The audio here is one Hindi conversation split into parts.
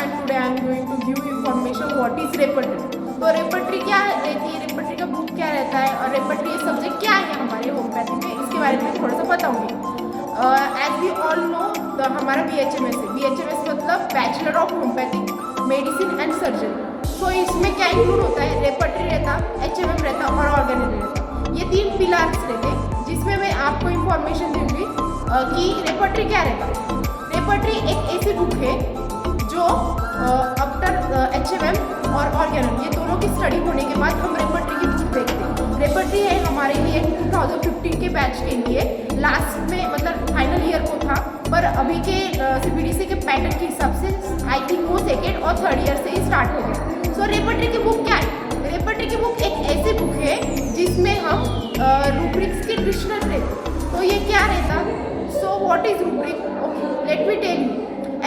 And today I am going to give information what is repertory. तो रेपर्टरी क्या रहती है, रेपर्टरी का बुक क्या रहता है और रेपर्टरी सब्जेक्ट क्या है हमारे होम्योपैथी में, इसके बारे में थोड़ा सा बताऊंगी। एज वी ऑल नो हमारा BHMS है, BHMS मतलब bachelor of homeopathic medicine and surgery. तो इसमें क्या इंक्लूड होता है, रेपर्टरी रहता, HMM रहता और ऑर्गेनल रहता। ये 3 पिलर्स रहते जिसमें मैं आपको इंफॉर्मेशन दूंगी कि रेपर्टरी क्या रहता। रेपर्टरी एक ऐसी बुक है जो आफ्टर HMM और ऑर्गेनल ये दोनों की स्टडी होने के बाद हम रेपर्टरी की बुक देखते हैं। रेपर्टरी है हमारे लिए 2015 के बैच के लिए लास्ट में मतलब फाइनल ईयर को था, पर अभी के CBDC के पैटर्न के हिसाब से आई थिंक वो 2nd और 3rd ईयर से ही स्टार्ट हो गया। सो रेपर्टरी की बुक क्या है, रेपर्टरी की बुक एक ऐसी बुक है जिसमें हम रूब्रिक्स की डिक्शनरी रहते। तो ये क्या रहता, so what is rubric, okay let me tell you.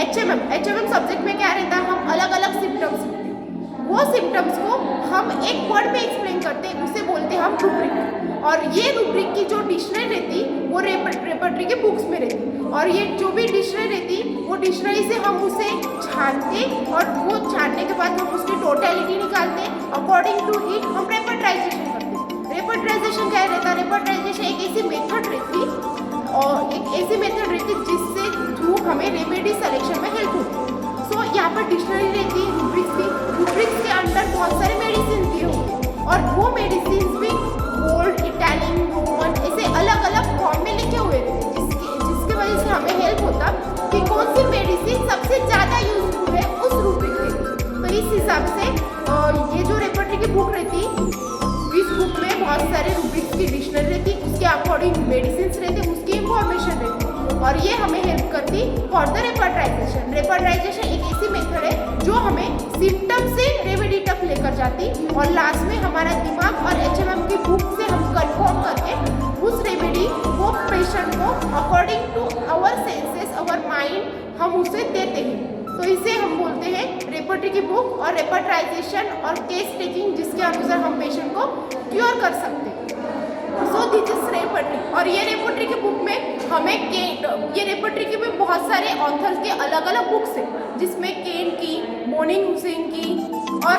HMM subject में क्या रहता है, हम अलग अलग सिम्टम्स लिखते हैं, वो सिम्टम्स को हम एक वर्ड में एक्सप्लेन करते हैं, उसे बोलते हैं हम रूब्रिक। और ये रूब्रिक की जो डिक्शनरी रहती वो रेपर्टरी के बुक्स में रहती, और ये जो भी डिक्शनरी रहती वो डिक्शनरी से हम उसे छानते और वो छानने के बाद हम उसकी टोटलिटी निकालते, अकॉर्डिंग टू इट हम रेपर्टराइजेशन करते। रेपर्टराइजेशन क्या रहता, रेपर्टराइजेशन एक ऐसी मेथड रहती और एक ऐसी मेथड रहती जिससे थ्रू हमें रेमेडी सिलेक्शन में हेल्प होती है। सो यहाँ पर डिक्शनरी रहती है, रूब्रिक्स थी, रूब्रिक्स के अंदर बहुत सारे मेडिसिन दिए होंगे और वो मेडिसिन भी ओल्ड, इटालियन, रोमन ऐसे अलग अलग फॉर्म में लिखे हुए थे, जिसके वजह से हमें हेल्प होता कि कौन सी मेडिसिन सबसे ज़्यादा यूजफुल है उस रूब्रिक में। तो इस हिसाब से ये जो रेपर्टरी की बुक रहती, इस बुक में बहुत सारे रूब्रिक्स की डिक्शनरी रहती, उसके अकॉर्डिंग मेडिसिन रहते, उसकी इंफॉर्मेशन रहती और ये हमें हेल्प करती फॉर द रेपर्टराइजेशन। रेपर्टराइजेशन एक ऐसी मेथड है जो हमें सिम्टम से रेमेडी तक लेकर जाती और लास्ट में हमारा दिमाग और HMM की बुक से हम कंफर्म करके उस रेमेडी वो पेशेंट को according to our senses, our mind हम उसे देते हैं। तो इसे हम बोलते हैं रेपर्टरी की बुक और रेपर्टराइजेशन और केस टेकिंग, जिसके अनुसार हम पेशेंट को क्योर कर सकते हैं। So this is repertory. और ये रेपर्टरी की बुक में हमें ये रेपर्टरी की में बहुत सारे ऑथर्स के अलग अलग बुक्स हैं, जिसमें केन की, मोनिंग हुसैन की और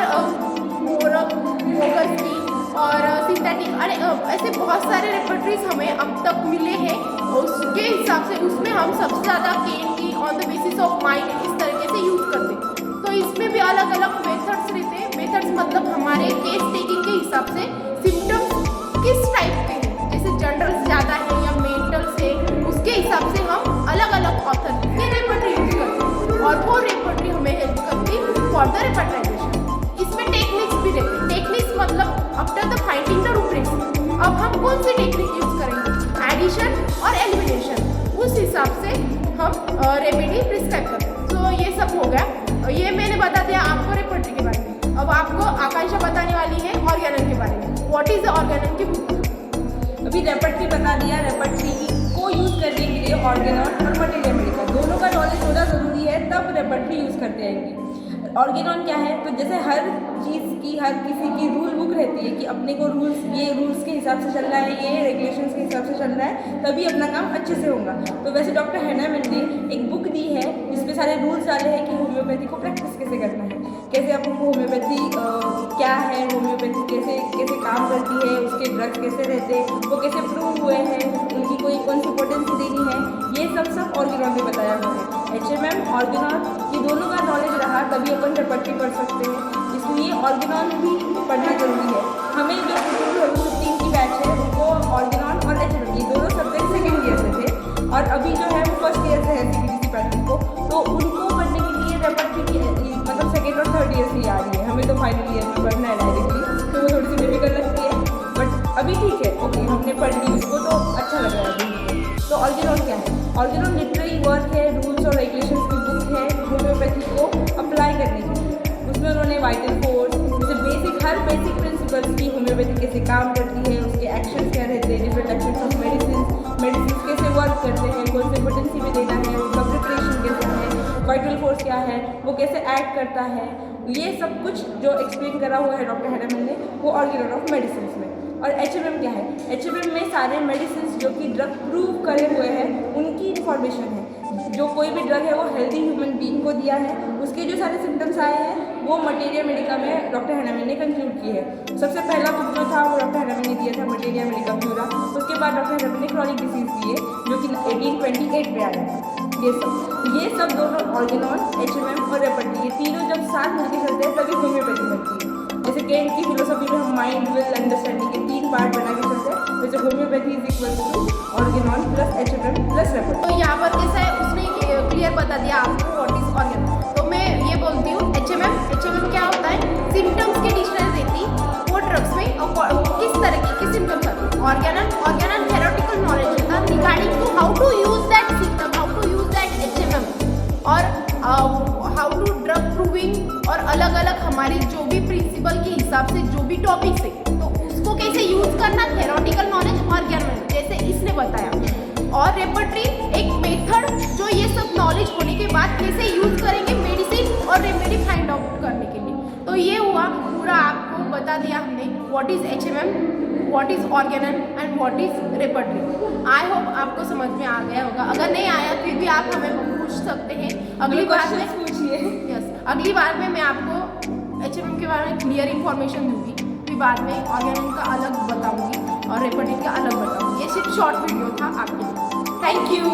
मोगस की और सिंथेटिक, अरे ऐसे बहुत सारे रेपर्टरीज हमें अब तक मिले हैं। उसके हिसाब से उसमें हम सबसे ज़्यादा केन की on the basis of mind इस तरीके से यूज़ करते हैं। तो इसमें भी अलग अलग मेथड्स रहते हैं। मेथड्स मतलब हमारे केस टेकिंग के हिसाब से सिम्टम्स किस टाइप के हैं, जैसे जनरल ज़्यादा है या मेंटल से, उसके हिसाब से हम अलग अलग ऑथर की रेपर्टरी यूज करते हैं और वो रेपर्टरी हमें हेल्प करती फॉर द रेपर्टराइजेशन। इसमें टेक्निक्स भी रहते हैं। टेक्निक्स मतलब after the finding the rubrics अब हम कौन सी टेक्निक यूज करेंगे, एडिशन और एलिमिनेशन, उस हिसाब से हम रेमेडी प्रिस्क्राइब करते हैं। तो ये सब हो गया, ये मैंने बता दिया आपको रेपर्टरी के बारे में। अब आपको आकांक्षा बताने वाली है ऑर्गेनल के बारे में। व्हाट इज द ऑर्गेनल की बुक। अभी रेपर्टरी बता दिया, रेपर्टरी को यूज़ करने के लिए ऑर्गेनॉन और मटेरियल मेडिकल दोनों का नॉलेज होना ज़रूरी है, तब रेपर्टरी यूज़ करते हैं। ऑर्गेनॉन क्या है, तो जैसे हर चीज़ की, हर किसी की रूल बुक रहती है कि अपने को रूल्स, ये रूल्स के हिसाब से चलना है, ये रेगुलेशंस के हिसाब से चलना है, तभी अपना काम अच्छे से होगा। तो वैसे डॉक्टर हैनामिन ने एक बुक दी है जिसमें सारे रूल्स डाले हैं कि होम्योपैथी को प्रैक्टिस कैसे करना है, कैसे अपन को होम्योपैथी क्या है, होम्योपैथी कैसे कैसे काम करती है, उसके ड्रग्स कैसे रहते हैं, वो कैसे प्रूव हुए हैं, उनकी कौन सी पोटेंसी देनी है, ये सब ऑर्गेनॉन में बताया हुआ है। HMM ऑर्गेनॉन ये दोनों का नॉलेज रहा तभी अपन रेपर्टरी पढ़ सकते हैं, इसलिए ऑर्गेनॉन भी पढ़ना जरूरी है। हमें जो 2015 की बैच है उनको ऑर्गेनॉन और HMM ये दोनों सब्जेक्ट सेकेंड ईयर से थे और अभी जो है वो फर्स्ट ईयर से है CBDC पैटर्न को, तो उनको पढ़ने के लिए रेपर्टरी की मतलब 2nd और 3rd ईयर से ही आ रही है। हमें तो फाइनल ईयर में पढ़ना है डायरेक्टली, तो वो थोड़ी सी डिफिकल्ट लगती है, बट अभी ठीक है, ओके हमने पढ़ ली उसको तो अच्छा लग रहा है अभी। तो ऑर्गेनॉन क्या है, ऑर्गेनॉन लिटरेरी वर्क है, रूल्स और रेगुलेशंस की बुक है होम्योपैथी को अप्लाई करने के लिए। उसमें उन्होंने वाइटल फोर्स जैसे हर बेसिक प्रिंसिपल्स की, होम्योपैथी कैसे काम करती है, उसके एक्शंस क्या रहते हैं, डिफरेंट एक्शंस ऑफ मेडिसिन कैसे वर्क करते हैं, कौन से पोटेंसी में देना है, उनका प्रिपरेशन कैसे है, वाइटल फोर्स क्या है, वो कैसे एक्ट करता है, ये सब कुछ जो एक्सप्लेन करा हुआ है डॉक्टर हैनामिन ने, वो ऑर्गेनॉन ऑफ मेडिसिन में। और HMM क्या है, HMM में सारे मेडिसिन जो कि ड्रग प्रूव करे हुए हैं उनकी इन्फॉर्मेशन है। जो कोई भी ड्रग है वो हेल्दी ह्यूमन बीइंग को दिया है, उसके जो सारे सिम्टम्स आए हैं वो मटेरिया मेडिका में डॉक्टर हैनामी ने कंक्लूड किए हैं। सबसे पहला बुक जो था वो डॉक्टर हैनामी ने दिया था मटेरिया मेडिका प्यूरा, उसके बाद डॉक्टर हैनामी ने क्रॉनिक डिसीज दिए जो कि 1828 में आया था। ये सब दोनों ऑर्गेनॉन, HMM और रेपर्टी, ये तीनों जब साथ मिलकर चलते हैं तभी होम्योपैथी बनती है। जैसे केंट की फिलोसफी में हम माइंड, विल, अंडरस्टैंडिंग के 3 पार्ट बना के चलते हैं, वैसे homeopathy is equal to organon plus HMM plus repertory. तो यहाँ पर कैसा है, उसने क्लियर बता दिया आपको व्हाट इज ऑर्गेनॉन। तो मैं ये बोलती हूँ HMM क्या होता है, सिम्टम्स की डिक्शनरी देती वो ड्रग्स में और किस तरह के सिम्टम्स आते हैं। ऑर्गेनॉन थेरोटिकल नॉलेज होता है regarding to how to use that symptom, how to use that HMM और हाउ टू ड्रग प्रूविंग और अलग अलग हमारी जो भी प्रिंसिपल के हिसाब से जो भी टॉपिक्स है तो उसको कैसे यूज करना, थेरोटिकल नॉलेज ऑर्गेनॉन जैसे इसने बताया। और रेपर्टरी एक मेथड जो ये सब नॉलेज होने के बाद कैसे यूज करेंगे मेडिसिन और रेमेडी फाइंड आउट करने के लिए। तो ये हुआ पूरा, आपको बता दिया हमने what is HMM, what is Organon and what is repertory. I hope आपको समझ में आ गया होगा, अगर नहीं आया फिर भी आप हमें पूछ सकते हैं अगली बार में। पूछिए। यस, अगली बार में मैं आपको HMM के बारे में क्लियर इन्फॉर्मेशन दूंगी, फिर बाद में ऑर्गेनॉन का अलग बताऊंगी और रेपर्टरी का अलग बताऊंगी। ये सिर्फ शॉर्ट वीडियो था आपके लिए। Thank you.